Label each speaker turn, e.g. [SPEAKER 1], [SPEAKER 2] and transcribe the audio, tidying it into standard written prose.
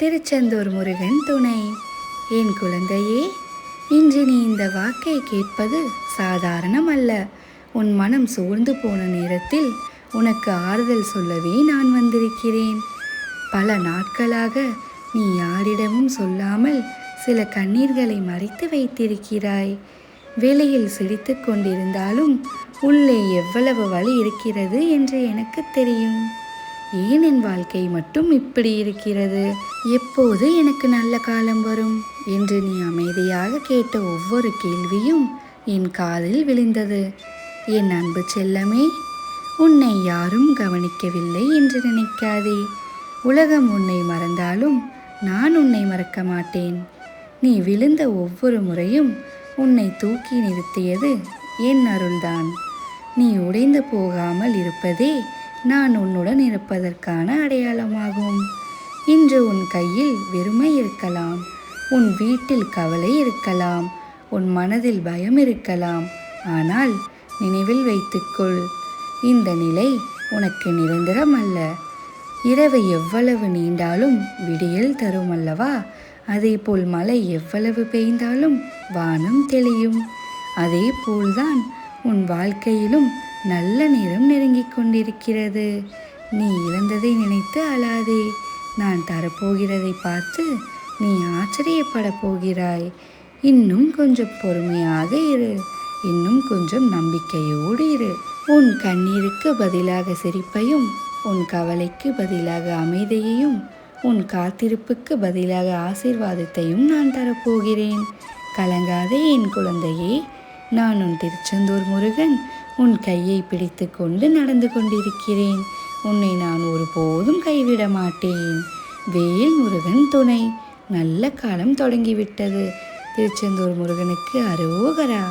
[SPEAKER 1] திருச்செந்தூர் முருகன் துணை. என் குழந்தையே, இன்று நீ இந்த வாக்கை கேட்பது சாதாரணம் அல்ல. உன் மனம் சோர்ந்து போன நேரத்தில் உனக்கு ஆறுதல் சொல்லவே நான் வந்திருக்கிறேன். பல நாட்களாக நீ யாரிடமும் சொல்லாமல் சில கண்ணீர்களை மறைத்து வைத்திருக்கிறாய். வெளியில் சிரித்து கொண்டிருந்தாலும் உள்ளே எவ்வளவு வலி இருக்கிறது என்று எனக்கு தெரியும். ஏன் என் வாழ்க்கை மட்டும் இப்படி இருக்கிறது? எப்போது எனக்கு நல்ல காலம் வரும் என்று நீ அமைதியாக கேட்ட ஒவ்வொரு கேள்வியும் என் காதில் விழுந்தது. என் அன்பு செல்லமே, உன்னை யாரும் கவனிக்கவில்லை என்று நினைக்காதே. உலகம் உன்னை மறந்தாலும் நான் உன்னை மறக்க மாட்டேன். நீ விழுந்த ஒவ்வொரு முறையும் உன்னை தூக்கி நிறுத்தியது என் அருள்தான். நீ உடைந்து போகாமல் இருப்பதே நான் உன்னுடன் இருப்பதற்கான அடையாளமாகும். இன்று உன் கையில் வெறுமை இருக்கலாம், உன் வீட்டில் கவலை இருக்கலாம், உன் மனதில் பயம் இருக்கலாம். ஆனால் நினைவில் வைத்துக்கொள், இந்த நிலை உனக்கு நிரந்தரம் அல்ல. இரவு எவ்வளவு நீண்டாலும் விடியல் தரும் அல்லவா? அதேபோல் மழை எவ்வளவு பெய்தாலும் வானம் தெளியும். அதே போல்தான் உன் வாழ்க்கையிலும் நல்ல நேரம் நெருங்கிக் கொண்டிருக்கிறது. நீ இழந்ததை நினைத்து அழாதே. நான் தரப்போகிறதை பார்த்து நீ ஆச்சரியப்பட போகிறாய். இன்னும் கொஞ்சம் பொறுமையாக இரு, இன்னும் கொஞ்சம் நம்பிக்கையோடு இரு. உன் கண்ணீருக்கு பதிலாக சிரிப்பையும், உன் கவலைக்கு பதிலாக அமைதியையும், உன் காத்திருப்புக்கு பதிலாக ஆசீர்வாதத்தையும் நான் தரப்போகிறேன். கலங்காதே என் குழந்தையே. நான் உன் திருச்செந்தூர் முருகன் உன் கையை பிடித்து கொண்டு நடந்து கொண்டிருக்கிறேன். உன்னை நான் ஒருபோதும் கைவிட மாட்டேன். வேல் முருகன் துணை. நல்ல காலம் தொடங்கிவிட்டது. திருச்செந்தூர் முருகனுக்கு அரோகரா.